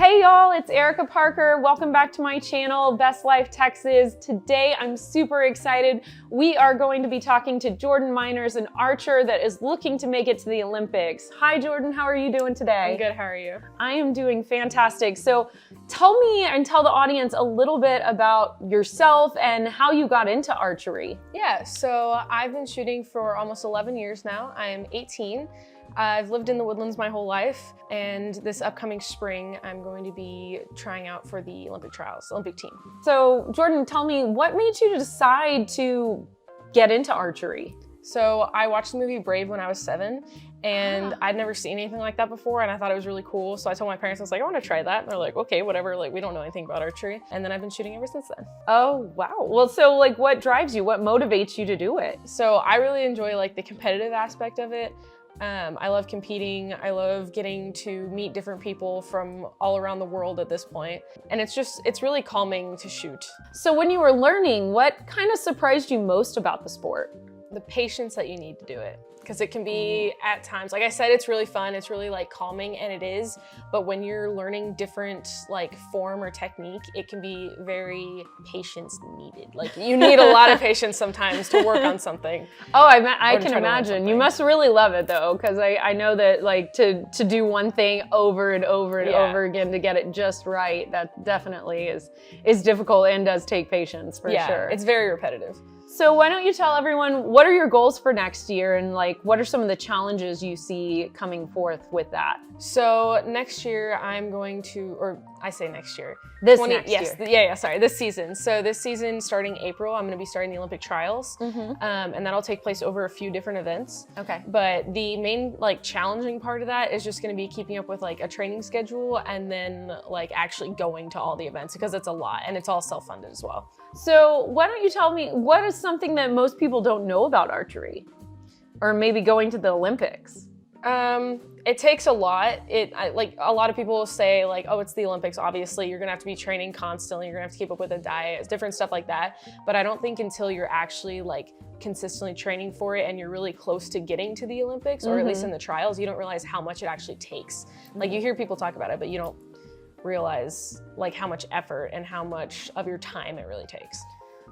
Hey y'all, it's Erica Parker. Welcome back to my channel, Best Life Texas. Today I'm super excited. We are going to be talking to Jordan Miners, an archer that is looking to make it to the Olympics. Hi Jordan, how are you doing today? I'm good, how are you? I am doing fantastic. So tell me and tell the audience a little bit about yourself and how you got into archery. Yeah, so I've been shooting for almost 11 years now. I'm 18. I've lived in the Woodlands my whole life, and this upcoming spring, I'm going to be trying out for the Olympic trials, Olympic team. So Jordan, tell me, what made you decide to get into archery? So I watched the movie Brave when I was 7, and I'd never seen anything like that before, and I thought it was really cool. So I told my parents, I was like, I want to try that. And they're like, okay, whatever. Like, we don't know anything about archery. And then I've been shooting ever since then. Oh, wow. Well, so like what drives you? What motivates you to do it? So I really enjoy like the competitive aspect of it. I love competing. I love getting to meet different people from all around the world at this point. And it's really calming to shoot. So when you were learning, what kind of surprised you most about the sport? The patience that you need to do it. Because it can be at times, like I said, it's really fun. It's really like calming, and it is. But when you're learning different like form or technique, it can be very patience needed. Like you need a lot of patience sometimes to work on something. Oh, I can imagine. You must really love it though, because I know that like to do one thing over and over and over again to get it just right, that definitely is difficult and does take patience for sure. Yeah, it's very repetitive. So why don't you tell everyone, what are your goals for next year, and like what are some of the challenges you see coming forth with that? So next year I'm going to, or I say next year. This season. So this season starting April, I'm going to be starting the Olympic trials, and that'll take place over a few different events. Okay. But the main like challenging part of that is just going to be keeping up with like a training schedule and then like actually going to all the events, because it's a lot and it's all self-funded as well. So why don't you tell me, what is something that most people don't know about archery? Or maybe going to the Olympics? It takes a lot. Like a lot of people say like, oh, it's the Olympics. Obviously you're gonna have to be training constantly. You're gonna have to keep up with a diet, different stuff like that. But I don't think until you're actually like consistently training for it and you're really close to getting to the Olympics, or at least in the trials, you don't realize how much it actually takes. Like you hear people talk about it, but you don't realize like how much effort and how much of your time it really takes.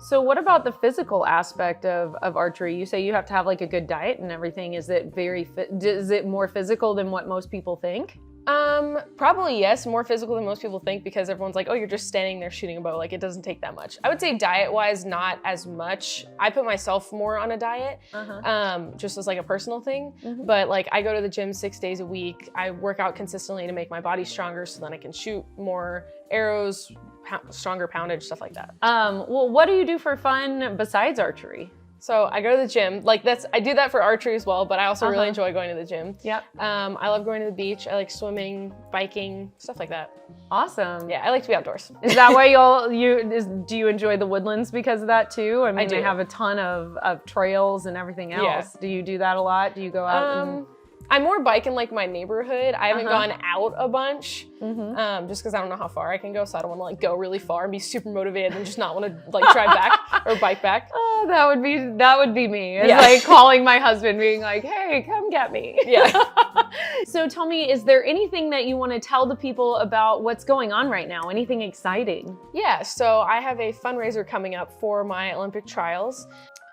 So what about the physical aspect of archery? You say you have to have like a good diet and everything. Is it more physical than what most people think? Probably yes, more physical than most people think, because everyone's like, oh, you're just standing there shooting a bow. Like it doesn't take that much. I would say diet-wise, not as much. I put myself more on a diet, just as like a personal thing. But like I go to the gym 6 days a week. I work out consistently to make my body stronger so then I can shoot more arrows, stronger poundage, stuff like that. Well, what do you do for fun besides archery? So I go to the gym. Like I do that for archery as well, but I also really enjoy going to the gym. Yep. I love going to the beach. I like swimming, biking, stuff like that. Awesome. Yeah, I like to be outdoors. Is that why do you enjoy the Woodlands because of that too? I mean, they have a ton of trails and everything else. Yeah. Do you do that a lot? Do you go out and... I'm more biking like my neighborhood. I haven't gone out a bunch, just because I don't know how far I can go, so I don't want to like go really far and be super motivated and just not want to like drive back or bike back. Oh, that would be me. It's like calling my husband, being like, "Hey, come get me." Yeah. So tell me, is there anything that you want to tell the people about what's going on right now? Anything exciting? Yeah. So I have a fundraiser coming up for my Olympic trials,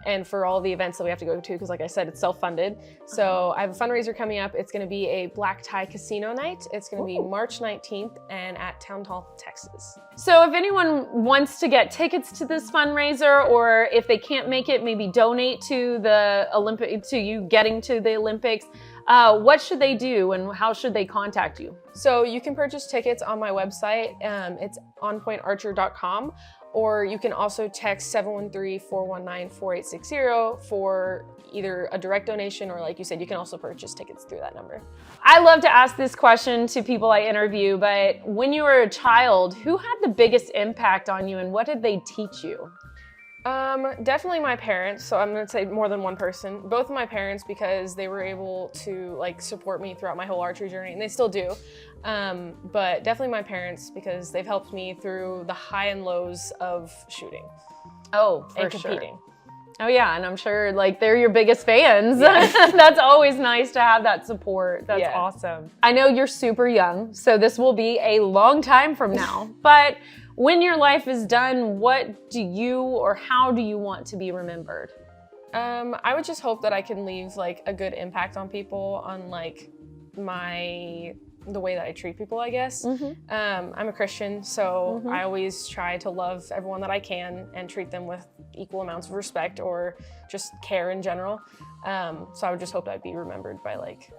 and for all the events that we have to go to, because like I said, it's self-funded. So I have a fundraiser coming up. It's gonna be a black tie casino night. It's gonna be March 19th and at Town Hall, Texas. So if anyone wants to get tickets to this fundraiser, or if they can't make it, maybe donate to you getting to the Olympics, what should they do and how should they contact you? So you can purchase tickets on my website. It's onpointarcher.com. Or you can also text 713-419-4860 for either a direct donation, or like you said, you can also purchase tickets through that number. I love to ask this question to people I interview, but when you were a child, who had the biggest impact on you and what did they teach you? Definitely my parents. So I'm gonna say more than one person. Both of my parents, because they were able to like support me throughout my whole archery journey, and they still do. But definitely my parents, because they've helped me through the high and lows of shooting. Oh, for and competing. Sure. Oh yeah, and I'm sure like they're your biggest fans. Yeah. That's always nice to have that support. That's Yeah. awesome. I know you're super young, so this will be a long time from now, but when your life is done, what do you or how do you want to be remembered? I would just hope that I can leave like a good impact on people, on like the way that I treat people, I guess. I'm a Christian, so I always try to love everyone that I can and treat them with equal amounts of respect or just care in general. So I would just hope that I'd be remembered by like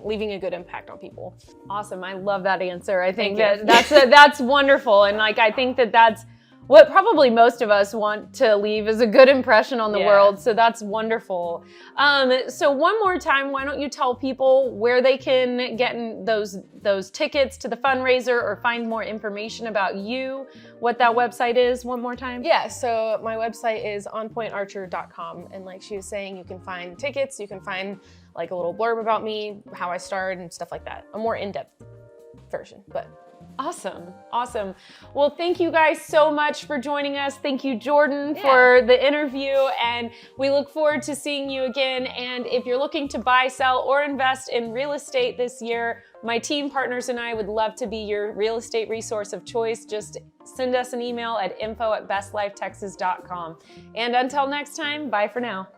leaving a good impact on people. Awesome. I love that answer. I think Thank you. that's wonderful. And like, I think that's what probably most of us want to leave is a good impression on the world. So that's wonderful. So one more time, why don't you tell people where they can get in those tickets to the fundraiser or find more information about you, what that website is one more time? Yeah, so my website is onpointarcher.com. And like she was saying, you can find tickets, you can find like a little blurb about me, how I started and stuff like that. A more in-depth version, but. Awesome. Awesome. Well, thank you guys so much for joining us. Thank you, Jordan, for the interview, and we look forward to seeing you again. And if you're looking to buy, sell, or invest in real estate this year, my team partners and I would love to be your real estate resource of choice. Just send us an email at info@bestlifetexas.com. And until next time, bye for now.